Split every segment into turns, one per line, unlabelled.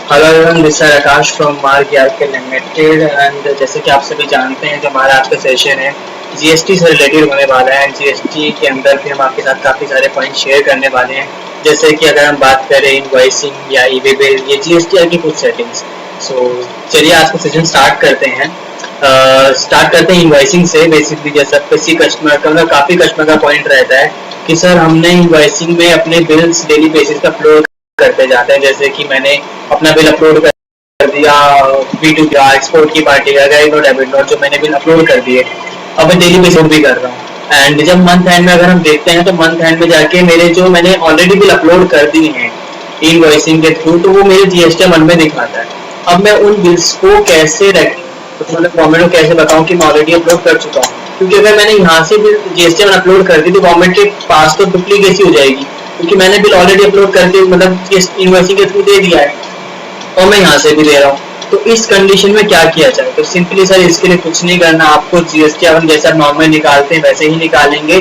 Hello everyone, this is Akash from Mark Yarke limited. And जैसे कि आप सभी जानते हैं, जो हमारा आज का सेशन है जीएसटी से रिलेटेड होने वाला है। जीएसटी के अंदर भी हम आपके साथ काफ़ी सारे पॉइंट शेयर करने वाले हैं, जैसे कि अगर हम बात करें इनवॉइसिंग या ई वे बिल, ये जीएसटी की कुछ सेटिंग्स। सो चलिए आज का सेशन स्टार्ट करते हैं। इनवॉइसिंग से। बेसिकली जैसा किसी कस्टमर का, मतलब काफ़ी कस्टमर का पॉइंट रहता है कि सर हमने इनवॉइसिंग में अपने बिल्स डेली बेसिस का अपलोड करते जाते हैं। जैसे कि मैंने अपना बिल अपलोड कर दिया, B2 का एक्सपोर्ट की पार्टी का क्रेडिट नोट, डेबिट नोट, जो मैंने बिल अपलोड कर दिए, अब मैं डेली बेसिस भी कर रहा हूँ। एंड जब मंथ एंड में अगर हम देखते हैं तो मंथ एंड में जाके मेरे जो मैंने ऑलरेडी बिल अपलोड कर दिए हैं इनवॉइसिंग के थ्रू, तो वो मेरे जीएसटी में दिखाता है। अब मैं उन बिल्स को कैसे मतलब गवर्नमेंट को कैसे बताऊं कि मैं ऑलरेडी अपलोड कर चुका हूँ, क्योंकि अगर मैंने यहाँ से बिल जीएसटी अपलोड कर दी तो गवर्नमेंट के पास तो डुप्लीकेसी हो जाएगी, क्योंकि मैंने बिल ऑलरेडी अपलोड करके मतलब इनवॉइसिंग के थ्रू दे दिया है और मैं यहाँ से भी दे रहा हूँ। तो इस कंडीशन में क्या किया जाए? तो सिंपली सर इसके लिए कुछ नहीं करना, आपको जीएसटी हम जैसा नॉर्मल निकालते हैं वैसे ही निकालेंगे।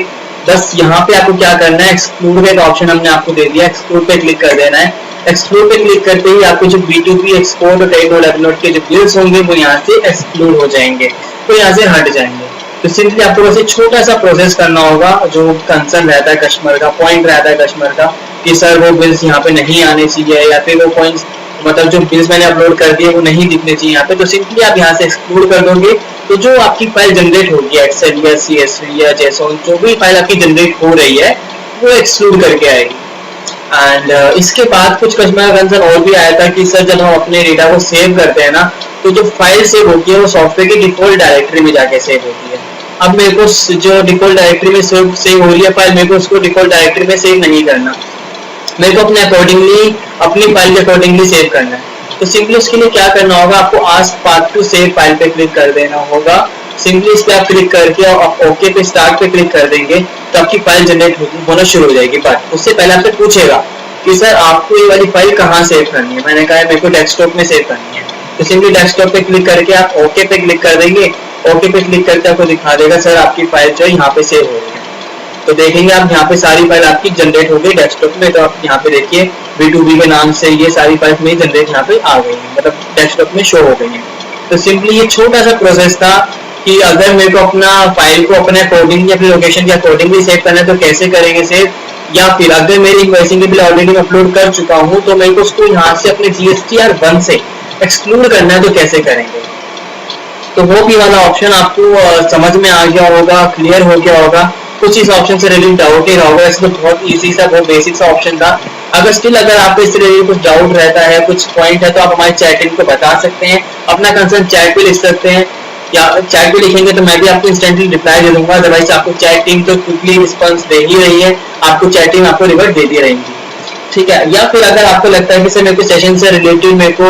बस यहाँ पे आपको क्या करना है, एक्सक्लूड का एक ऑप्शन हमने आपको दे दिया, एक्सक्लूड पे क्लिक कर देना है। एक्सक्लूड पे क्लिक करते ही आपको जो B2B एक्सपोर्ट और क्रेडिट डेबिट नोट के जो बिल्स होंगे वो यहाँ से एक्सक्लूड हो जाएंगे, तो यहाँ से हट जाएंगे। तो सिंपली आपको बस एक छोटा सा प्रोसेस करना होगा। जो कंसर्न रहता है कस्टमर का, पॉइंट रहता है कस्टमर का कि सर वो बिल्स यहाँ पे नहीं आने चाहिए, या फिर वो पॉइंट्स मतलब जो बिल्स मैंने अपलोड कर दिए वो नहीं दिखने चाहिए यहाँ पे, तो सिंपली आप यहाँ से एक्सक्लूड कर दोगे। तो जो आपकी फाइल जनरेट होगी, एक्सेल या CSV या जेसोन, जो भी फाइल आपकी जनरेट हो रही है वो एक्सक्लूड करके आएगी। एंड इसके बाद कुछ कस्टमर का कंसर्न और भी आया था कि सर जब हम अपने डेटा को सेव करते हैं ना, तो जो फाइल सेव होती है वो सॉफ्टवेयर की डिफॉल्ट डायरेक्टरी में जाके सेव होती है। अब मेरे को जो डिफॉल्ट डायरेक्टरी में सेव हो रही है फाइल, मेरे को उसको डिफॉल्ट डायरेक्टरी में सेव नहीं करना, मेरे को अपने अकॉर्डिंगली अपनी फाइल के अकॉर्डिंगली सेव करना है। तो सिंपली उसके लिए क्या करना होगा, आपको ask path to save file पे क्लिक कर देना होगा। सिंपली इस पे आप क्लिक करके और ओके पे स्टार्ट पे क्लिक कर देंगे तो आपकी फाइल जनरेट होना शुरू हो जाएगी। बट उससे पहले आपसे पूछेगा कि सर आपको ये वाली फाइल कहाँ सेव करनी है। मैंने कहा मेरे को डेस्कटॉप में सेव करनी है, तो सिंपली डेस्कटॉप पे क्लिक करके आप ओके पे क्लिक कर देंगे। ओके पे क्लिक करके आपको दिखा देगा सर आपकी फाइल जो है यहाँ पे सेव हो रही है। तो देखेंगे आप यहाँ पे सारी फाइल आपकी जनरेट हो गई डेस्कटॉप में। तो आप यहाँ पे देखिए B2B के नाम से ये सारी फाइल में जनरेट यहाँ पे आ गई है, मतलब डेस्कटॉप में शो हो गई है। तो सिंपली ये छोटा सा प्रोसेस था कि अगर मेरे को अपना फाइल को अपने अकॉर्डिंगली अपनी लोकेशन के अकॉर्डिंगली सेव करना है तो कैसे करेंगे सेव, या फिर अगर मेरी इनवॉइसिंग के बिल ऑलरेडी अपलोड कर चुका हूँ तो मेरे को उसको यहाँ से अपने GSTR1 से एक्सक्लूड करना है तो कैसे करेंगे। तो वो भी वाला ऑप्शन आपको समझ में आ गया होगा, क्लियर हो गया होगा। कुछ इस ऑप्शन से रिलेटेड डाउट ही रहा होगा, इसमें बहुत इजी सा बहुत बेसिक सा ऑप्शन था। अगर स्टिल अगर आपको इससे रिलेटेड कुछ डाउट रहता है, कुछ पॉइंट है, तो आप हमारे चैट टीम को बता सकते हैं, अपना कंसर्न चैट पे लिख सकते हैं, या चैट पे लिखेंगे तो मैं भी आपको इंस्टेंटली रिप्लाई दे दूंगा। अदरवाइज आपको चैट टीम तो क्विकली रिस्पॉन्स दे ही रही है, आपको चैट टीम आपको रिवर्ट देती रहेंगी, ठीक है। या फिर अगर आपको लगता है कि सर मेरे को सेशन से रिलेटेड मेरे को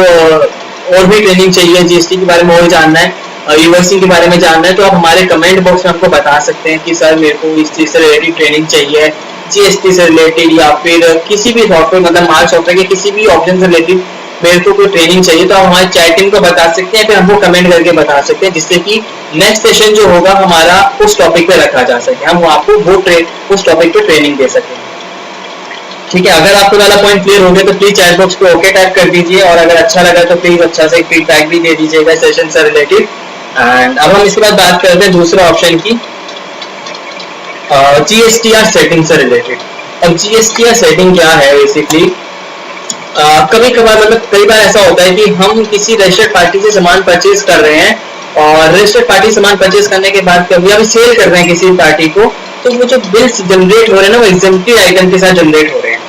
और भी ट्रेनिंग चाहिए, जीएसटी के बारे में और जानना है, इनवॉइसिंग के बारे में जानना है, तो आप हमारे कमेंट बॉक्स में हमको बता सकते हैं कि सर मेरे को इस चीज से रिलेटेड ट्रेनिंग चाहिए, जीएसटी से रिलेटेड, या फिर किसी भी सॉफ्टवेयर मतलब मार्क सॉफ्टवेयर के किसी भी ऑप्शन से रिलेटेड मेरे को कोई ट्रेनिंग चाहिए, तो आप हमारे चैट टीम को बता सकते हैं, फिर हमको कमेंट करके बता सकते हैं, जिससे कि नेक्स्ट सेशन जो होगा हमारा उस टॉपिक पे रखा जा सके, हम आपको वो उस टॉपिक पे ट्रेनिंग दे सकें, ठीक है। अगर आपको वाला पॉइंट क्लियर हो गया तो प्लीज चैट बॉक्स पे ओके टाइप कर दीजिए, और अगर अच्छा लगा तो प्लीज अच्छा से फीडबैक भी दे दीजिएगा सेशन से रिलेटेड। एंड अब हम इसके बाद बात करते हैं दूसरे ऑप्शन की, GSTR सेटिंग से रिलेटेड। अब GSTR सेटिंग क्या है बेसिकली, कभी कभार मतलब कई बार ऐसा होता है कि हम किसी रजिस्टर्ड पार्टी से सामान परचेज कर रहे हैं, और रजिस्टर्ड पार्टी सामान परचेज करने के बाद कभी अभी सेल कर रहे हैं किसी पार्टी को, तो वो जो बिल्स जनरेट हो रहे हैं ना वो एग्जेम्प्टेड आइटम के साथ जनरेट हो रहे हैं,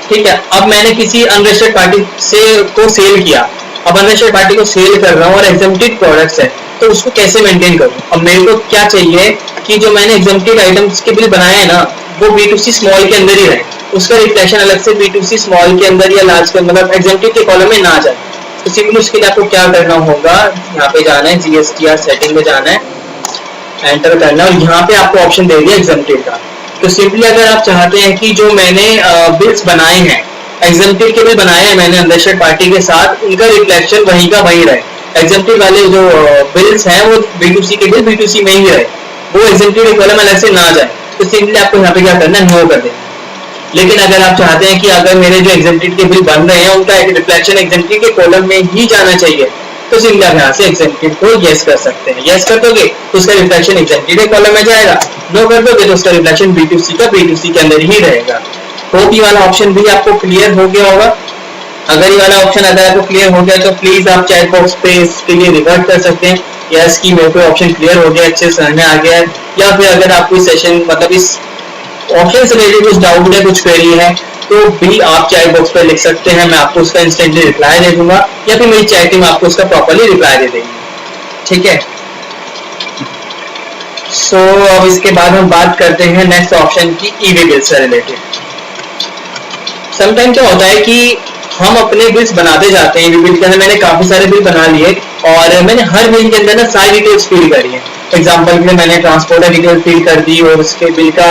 ठीक है। अब मैंने किसी अनरजिस्टर्ड पार्टी से को सेल किया, अब अनरजिस्टर्ड पार्टी को सेल कर रहा हूँ और एग्जेम्प्टेड प्रोडक्ट्स है, तो उसको कैसे मेंटेन करूँ। अब मेरे को क्या चाहिए कि जो मैंने एग्जेम्प्टेड आइटम्स के बिल बनाए हैं ना वो B2C स्मॉल के अंदर ही रहे, उसका रिफ्लेक्शन अलग से B2C स्मॉल के अंदर या लार्ज के मतलब एग्जेम्प्टेड के कॉलम में ना जाए। तो सिंपली उसके लिए आपको क्या करना होगा, यहाँ पे जाना है GSTR सेटिंग में जाना है, एंटर करना है, और यहाँ पे आपको ऑप्शन दे दिया एग्जेम्प्टेड का। तो सिंपली अगर आप चाहते हैं कि जो मैंने बिल्स बनाए हैं, एग्जेम्प्टेड के बिल बनाए हैं मैंने अनरजिस्टर्ड पार्टी के साथ, उनका रिफ्लेक्शन वहीं का वहीं रहे, एग्जेम्प्टेड वाले जो बिल्स हैं वो B2C के बिल B2C में ही रहे, वो एग्जेम्प्टेड कॉलम अलग से ना जाए, तो सिंपली आपको यहाँ पे क्या करना है, नो कर देना। लेकिन अगर आप चाहते हैं कि अगर मेरे जो एग्जेम्प्टेड के बिल बन रहे हैं उनका एक रिफ्लेक्शन एग्जेम्प्टेड के कॉलम में ही जाना चाहिए, तो सिंपली आप यहाँ से एग्जेम्प्टेड को यस कर सकते हैं। यस कर दोगे तो उसका रिफ्लेक्शन एग्जेम्प्टेड के कॉलम में जाएगा, नो कर दोगे तो उसका रिफ्लेक्शन B2C का B2C के अंदर ही रहेगा। होप ये वाला ऑप्शन भी आपको क्लियर हो गया होगा। अगर ये वाला ऑप्शन अगर आपको क्लियर हो गया तो प्लीज आप चैट बॉक्स पे इसके लिए रिवर्ट कर सकते हैं, यस कि मेरे को ऑप्शन क्लियर हो गया, अच्छे समझ में आ गया है। या फिर अगर आपको इस सेशन मतलब इस ऑप्शन से रिलेटेड कुछ डाउट है, कुछ क्वेरी है, तो भी आप चैट बॉक्स पर लिख सकते हैं, मैं आपको उसका इंस्टेंटली रिप्लाई दे दूंगा, या फिर मेरी चैट टीम आपको उसका प्रॉपर्ली रिप्लाई दे देगी। ठीक है, सो अब इसके बाद हम बात करते हैं नेक्स्ट ऑप्शन की, ईवी बिल से रिलेटेड। समटाइम क्या होता है कि हम अपने बिल्स बनाते जाते हैं, ईवी बिल के अंदर मैंने काफी सारे बिल बना लिए और मैंने हर बिल के अंदर ना सारी डिटेल्स फिल करी है। एग्जांपल के लिए मैंने ट्रांसपोर्टर डिटेल फिल कर दी और उसके बिल का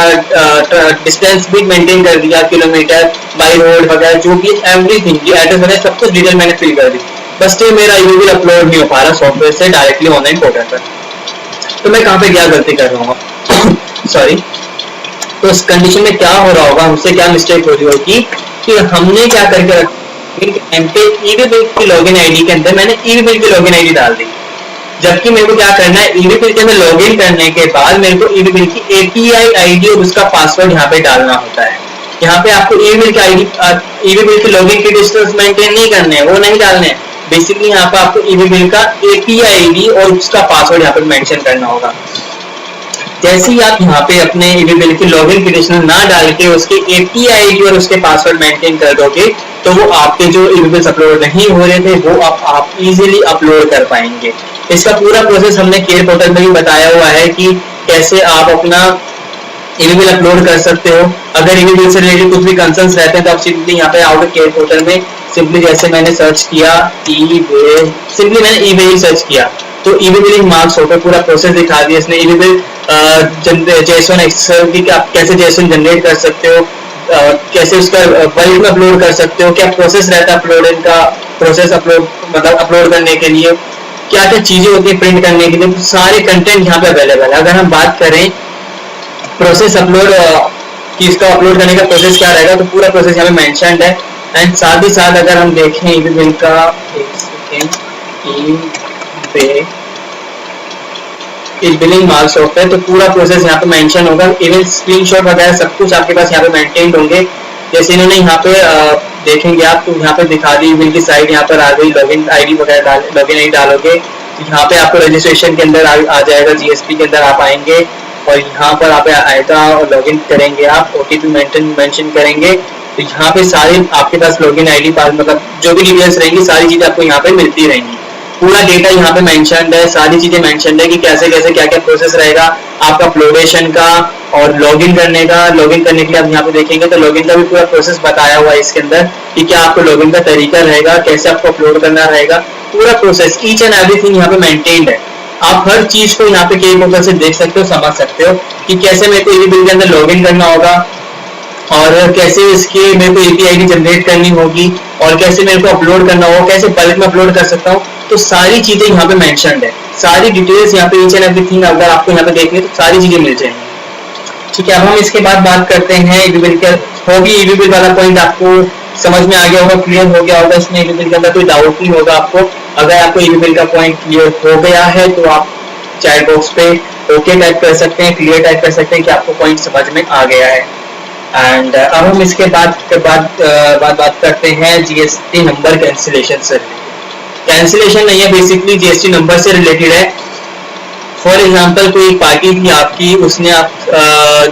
डिस्टेंस भी मेंटेन कर दिया, किलोमीटर बाई रोड वगैरह जो भी एवरीथिंग, एड्रेस वगैरह सब कुछ डिटेल मैंने फिल कर दी। बस स्टिल मेरा ईवी बिल अपलोड नहीं हो पा रहा सॉफ्टवेयर से डायरेक्टली ऑनलाइन पोर्टल पर। तो मैं कहाँ पे क्या गलती कर रहा हूँ सॉरी। तो इस कंडीशन में क्या हो रहा होगा, हमसे क्या मिस्टेक हो रही होगी कि हमने क्या करके ईवी बिल की लॉगिन आईडी के अंदर मैंने ईवी बिल की लॉगिन आईडी डाल दी, जबकि मेरे को क्या करना है, ईवी बिल के अंदर लॉगिन करने के बाद मेरे को ईवी बिल की एपीआई आईडी और उसका पासवर्ड यहाँ पे डालना होता है। यहाँ पे आपको ईवी बिल की आईडी, ईवी बिल की लॉगिन की डिस्टेंस मेंटेन नहीं करने हैं, वो नहीं डालने हैं। बेसिकली यहाँ पे आपको ईवी बिल का एपीआई आईडी और उसका पासवर्ड यहाँ पे मेंशन करना होगा। जैसे ही आप यहाँ पे अपने ईवी बिल की लॉगिन क्रेडेंशियल ना डाल के उसके एपीआई आईडी और उसके पासवर्ड मेंटेन कर दोगे तो वो आपके जो ईवी बिल्स अपलोड नहीं हो रहे थे वो आप इजीली अपलोड कर पाएंगे। इसका पूरा प्रोसेस हमने केयर पोर्टल में भी बताया हुआ है कि कैसे आप अपना ईवी बिल अपलोड कर सकते हो। अगर ईवी बिल से रिलेटेड कुछ भी कंसर्न्स रहते हैं तो आप सिंपली यहाँ पे आउट केयर पोर्टल में सिंपली जैसे मैंने सर्च किया ई बिल, सिंपली मैंने ई बिल सर्च किया तो ईवी बिलिंग मार्क्स होकर पूरा प्रोसेस दिखा दिया इसने। ईवी बिल जेसन एक्सेल की आप कैसे जेसन जनरेट कर सकते हो, कैसे उसका बल्क में अपलोड कर सकते हो, क्या प्रोसेस रहता है अपलोडिंग का, प्रोसेस अपलोड मतलब अपलोड करने के लिए क्या क्या चीजें होती है प्रिंट करने के लिए, सारे कंटेंट यहाँ पे अवेलेबल है। अगर हम बात करें प्रोसेस अपलोड कि इसका अपलोड करने का प्रोसेस क्या रहेगा तो पूरा प्रोसेस यहाँ पे मेंशन्ड है। एंड साथ ही साथ अगर हम देखें ईवी बिल का, एक सेकेंड, बिलिंग मार्क्स ऑफ है तो पूरा प्रोसेस यहाँ पे मेंशन होगा, इवन स्क्रीनशॉट वगैरह सब कुछ आपके पास यहाँ पे मेंटेन्ड होंगे। जैसे इन्होंने यहाँ पे देखेंगे आप तो यहाँ पे दिखा दी बिल की साइड यहाँ पर आ गई, लॉगिन आईडी वगैरह लॉगिन आईडी डालोगे यहाँ पे आपको रजिस्ट्रेशन के अंदर आ जाएगा, जीएसपी के अंदर आप आएंगे और यहाँ पर आप आएगा और लॉगिन करेंगे, आप ओटीपी मेंशन करेंगे तो यहाँ पे सारी आपके पास लॉगिन आईडी मतलब जो भी डिटेल्स रहेंगी सारी चीजें आपको यहाँ पे मिलती रहेंगी। पूरा डेटा यहाँ पे मेंशन्ड है, सारी चीजें मेंशन्ड है कि कैसे कैसे क्या क्या प्रोसेस रहेगा आपका अपलोडेशन का और लॉगिन करने का। लॉगिन करने के लिए आप यहाँ पे देखेंगे तो लॉगिन का भी पूरा प्रोसेस बताया हुआ है इसके अंदर कि क्या आपको लॉगिन का तरीका रहेगा, कैसे आपको अपलोड करना रहेगा, पूरा प्रोसेस ईच एंड एवरीथिंग यहाँ पे मेंटेन्ड है। आप हर चीज को यहाँ पे केयर पोर्टल से देख सकते हो, समझ सकते हो कि कैसे मेरे को ईवी बिल के अंदर लॉगिन करना होगा और कैसे इसके मेरे को एपीआई आईडी जनरेट करनी होगी और कैसे मेरे को अपलोड करना होगा, कैसे बल्क में अपलोड कर सकता हूँ। तो सारी चीजें यहाँ पे मेंशन्ड है, सारी डिटेल्स यहाँ पे ईच एंड एवरीथिंग अगर आपको यहाँ पे देखनी है तो सारी चीजें मिल जाएंगी। ठीक है, अब हम इसके बाद बात करते हैं ईवी बिल के। होगी ईवी बिल वाला पॉइंट आपको समझ में आ गया होगा, क्लियर हो गया होगा, इसमें ईवी बिल के अंदर कोई डाउट नहीं होगा आपको। अगर आपको ईवी बिल का पॉइंट क्लियर हो गया है तो आप चैट बॉक्स पे ओके टाइप कर सकते हैं, क्लियर टाइप कर सकते हैं कि आपको पॉइंट समझ में आ गया है। एंड अब हम इसके बाद बात करते हैं जीएसटी नंबर कैंसिलेशन से। कैंसिलेशन नहीं है, बेसिकली जीएसटी नंबर से रिलेटेड है। फॉर एग्जांपल कोई पार्टी थी आपकी, उसने आप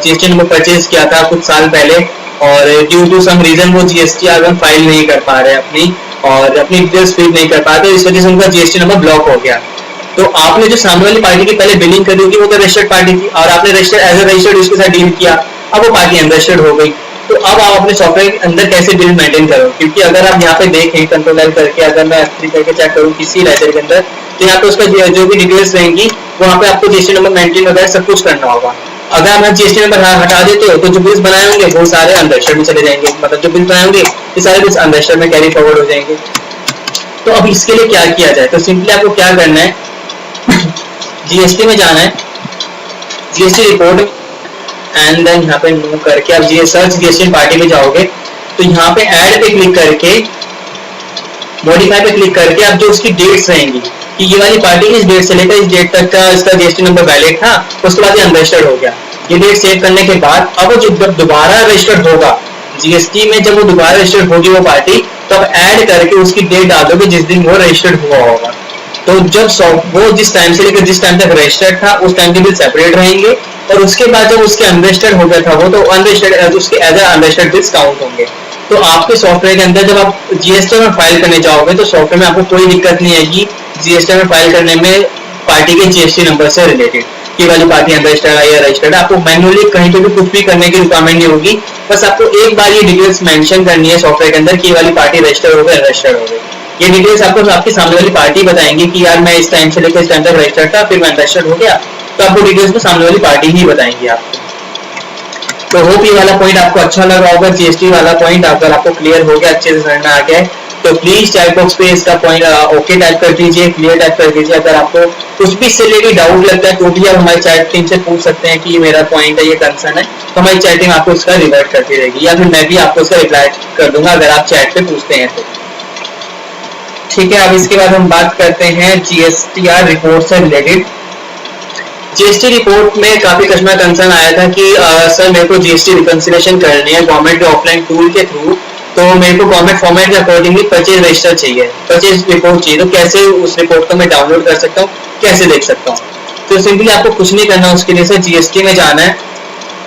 जीएसटी नंबर परचेज किया था कुछ साल पहले और ड्यू टू सम रीजन वो जीएसटी आगम फाइल नहीं कर पा रहे अपनी और अपनी डिटेल्स फीड नहीं कर पा रहे, इस वजह से उनका जीएसटी नंबर ब्लॉक हो गया। तो आपने जो सामने वाली पार्टी की पहले बिलिंग करी होगी वो तो रजिस्टर्ड पार्टी थी और आपने रजिस्टर्ड एज ए रजिस्टर्ड उसके साथ डील किया, अब वो पार्टी अनरजिस्टर्ड हो गई। तो अब आप अपने सॉफ्टवेयर के अंदर कैसे बिल मेंटेन करो, क्योंकि अगर आप यहाँ पे देखें कंट्रोल एल करके, अगर मैं F3 करके चेक करूँ किसी लेजर के अंदर तो यहाँ पे उसका जो भी डिटेल्स रहेंगी वहाँ पे आपको जीएसटी नंबर मेंटेन वगैरह सब कुछ करना होगा। अगर आप जीएसटी नंबर हटा देते हो तो जो बिल्स बनाए होंगे वो सारे अनरजिस्टर्ड में चले जाएंगे, मतलब जो बिल बनाए होंगे ये सारे बिल्स अनरजिस्टर्ड में कैरी फॉरवर्ड हो जाएंगे। तो अब इसके लिए क्या किया जाए, तो सिंपली आपको क्या करना है जीएसटी में जाना है, जीएसटी रिपोर्ट एंड देन यहाँ पे नो करके आप सर्च जीएसटी पार्टी में जाओगे तो यहाँ पे ऐड पे क्लिक करके मॉडिफाई पे क्लिक करके आप जो उसकी डेट्स रहेंगी कि ये वाली पार्टी इस डेट से लेकर इस डेट तक का इसका जीएसटी नंबर वैलिड था, उसके बाद ये अनरजिस्टर्ड हो गया। ये डेट सेव करने के बाद अब जब दोबारा रजिस्टर्ड होगा जीएसटी में, जब वो दोबारा रजिस्टर्ड होगी वो पार्टी, तब ऐड करके उसकी डेट डाल दोगे जिस दिन वो रजिस्टर्ड हुआ होगा। तो जब वो जिस टाइम से लेकर जिस टाइम तक रजिस्टर्ड था उस टाइम के बिल सेपरेट रहेंगे, और उसके बाद जब उसके अनरजिस्टर्ड हो गया था वो, तो अनरजिस्टर्ड उसके एज अनरजिस्टर्ड बिल्स काउंट होंगे। तो आपके सॉफ्टवेयर के अंदर जब आप जीएसटी में फाइल करने जाओगे तो सॉफ्टवेयर में आपको कोई दिक्कत नहीं आएगी जीएसटी में फाइल करने में पार्टी के जीएसटी नंबर से रिलेटेड, कि वाली पार्टी अनरजिस्टर्ड है या रजिस्टर्ड है। आपको मैनुअली कहीं पे भी कुछ भी करने की रिक्वायरमेंट नहीं होगी, बस आपको एक बार ये डिटेल्स मेंशन करनी है सॉफ्टवेयर के अंदर कि वाली पार्टी रजिस्टर्ड हो गई अनरजिस्टर्ड हो गई। ये डिटेल्स आपको आपके सामने वाली पार्टी बताएंगे कि यार मैं इस टाइम से लेकर इस टाइम तक रजिस्टर्ड था, फिर मैं अनरजिस्टर्ड हो गया, तो आपको डिटेल्स में सामने वाली पार्टी ही बताएंगे आपको। तो होप ये वाला पॉइंट आपको अच्छा लगा होगा, जीएसटी वाला पॉइंट अगर आपको क्लियर हो गया, अच्छे से समझ में आ गया है, तो प्लीज चैट बॉक्स पे इसका पॉइंट ओके टाइप कर दीजिए, क्लियर टाइप कर दीजिए। अगर आपको कुछ भी इससे रिलेटेड डाउट लगता है तो भी आप हमारी चैट टीम से पूछ सकते हैं कि ये मेरा पॉइंट है, ये कंसर्न है, तो हमारी चैट टीम आपको उसका रिवर्ट करती रहेगी, या फिर मैं भी आपको उसका रिप्लाई कर दूंगा अगर आप चैट पे पूछते हैं तो। ठीक है, अब इसके बाद हम बात करते हैं जीएसटीआर रिपोर्ट से रिलेटेड। जीएसटी रिपोर्ट में काफी कस्टमर कंसर्न आया था कि सर मेरे को जीएसटी रिकंसिलेशन करनी है गवर्नमेंट के ऑफलाइन टूल के थ्रू, तो मेरे को गवर्नमेंट फॉर्मेट के अकॉर्डिंगली परचेज रजिस्टर चाहिए, परचेज रिपोर्ट चाहिए, तो कैसे उस रिपोर्ट को मैं डाउनलोड कर सकता हूँ, कैसे देख सकता हूँ? तो सिंपली आपको कुछ नहीं करना, उसके लिए सर जीएसटी में जाना है,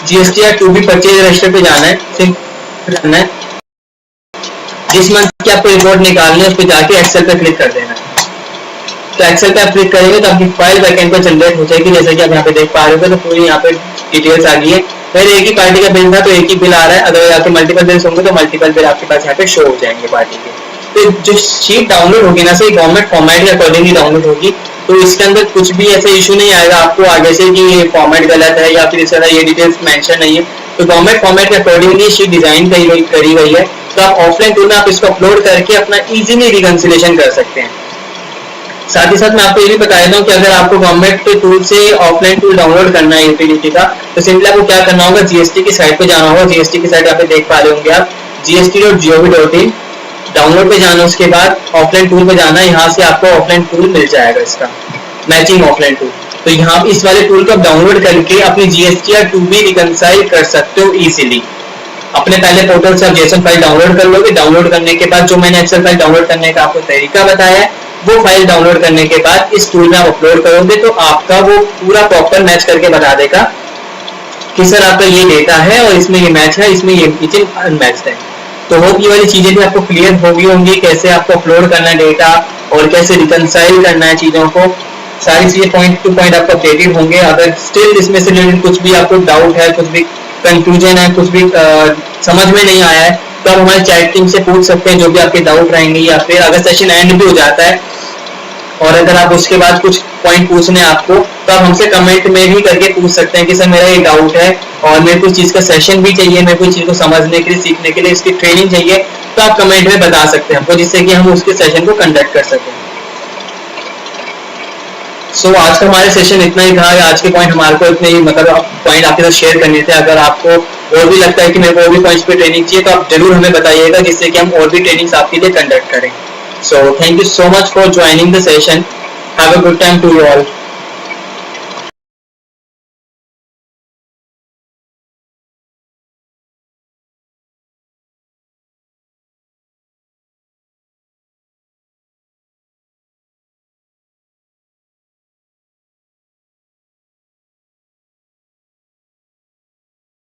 GSTR to be purchase register पे जाना है, सिंपल जाना है, जिस मंथ की आपको रिपोर्ट निकालनी है उस पर जाके एक्सेल पे क्लिक कर देना है। तो एक्सेल पे आप क्लिक करेंगे तो आपकी फाइल बैकएंड पर जनरेट हो जाएगी, जैसे कि आप यहाँ पे देख पा रहे हो। तो पूरी यहाँ पे डिटेल्स आ गई है, पहले एक ही पार्टी का बिल था तो एक ही बिल आ रहा है, अगर आपके मल्टीपल बिल्स होंगे तो मल्टीपल बिल आपके पास यहाँ पे शो हो जाएंगे पार्टी के। तो जो शीट डाउनलोड होगी ना सही गवर्नमेंट फॉर्मेट के अकॉर्डिंगली डाउनलोड होगी, तो इसके अंदर कुछ भी ऐसा इशू नहीं आएगा आपको आगे से कि ये फॉर्मेट गलत है या फिर इस तरह ये डिटेल्स मेंशन नहीं है। तो गवर्नमेंट फॉर्मेट के अकॉर्डिंगली शीट डिजाइन करी गई है, तो आप ऑफलाइन टूल में आप इसको अपलोड करके अपना इजीली रिकंसिलेशन कर सकते हैं। साथ ही साथ मैं आपको ये भी बता देता हूँ कि अगर आपको गवर्नमेंट के टूल से ऑफलाइन टूल डाउनलोड करना है यूटिलिटी का, तो सिंपली आपको क्या करना होगा, जीएसटी की साइट पे जाना होगा। जीएसटी की साइट यहाँ पे देख पा रहे होंगे आप, gst.gov.in, डाउनलोड पे जाना, उसके बाद ऑफलाइन टूल पे जाना, यहाँ से आपको ऑफलाइन टूल मिल जाएगा इसका मैचिंग ऑफलाइन टूल। तो यहाँ इस वाले टूल को आप डाउनलोड करके अपनी जीएसटीआर टू बी रिकंसाइल कर सकते हो इजीली। अपने पहले पोर्टल से आप जेसन फाइल डाउनलोड कर लोगे, डाउनलोड करने के बाद जो मैंने एक्सेल फाइल डाउनलोड करने का आपको तरीका बताया है, वो फाइल डाउनलोड करने के बाद इस टूल में आप अपलोड करोगे तो आपका वो पूरा प्रॉपर मैच करके बता देगा कि सर आपका ये डेटा है और इसमें ये मैच है, इसमें ये चीज अनमैच्ड है। तो होप ये वाली चीजें भी आपको क्लियर होंगी कैसे आपको अपलोड करना है डेटा और कैसे रिकंसाइल करना है चीजों को, सारी चीजें पॉइंट टू पॉइंट आपको अपडेटेड होंगे। अगर स्टिल इसमें से रिलेटेड कुछ भी आपको डाउट है, कुछ भी कंफ्यूजन है, कुछ भी समझ में नहीं आया है, तो आप हमारे चैट टीम से पूछ सकते हैं जो भी आपके डाउट रहेंगे, या फिर अगर सेशन एंड भी हो जाता है और अगर आप उसके बाद कुछ पॉइंट पूछने आपको, तो आप हमसे कमेंट में भी करके पूछ सकते हैं कि सर मेरा ये डाउट है और मेरे को चीज का सेशन भी चाहिए, मेरे को चीज को समझने के लिए, सीखने के लिए इसकी ट्रेनिंग चाहिए, तो आप कमेंट में बता सकते हैं हमको, जिससे कि हम उसके सेशन को कंडक्ट कर सकें। सो आज का हमारे सेशन इतना ही था। आज के पॉइंट हमारे को इतने ही मतलब पॉइंट आपके साथ शेयर करने थे। अगर आपको और भी लगता है कि मेरे को और भी पॉइंट्स पे ट्रेनिंग चाहिए तो आप जरूर हमें बताइएगा, जिससे कि हम और भी ट्रेनिंग्स आपके लिए कंडक्ट करें। So thank you so much for joining the session. Have a good time to you all.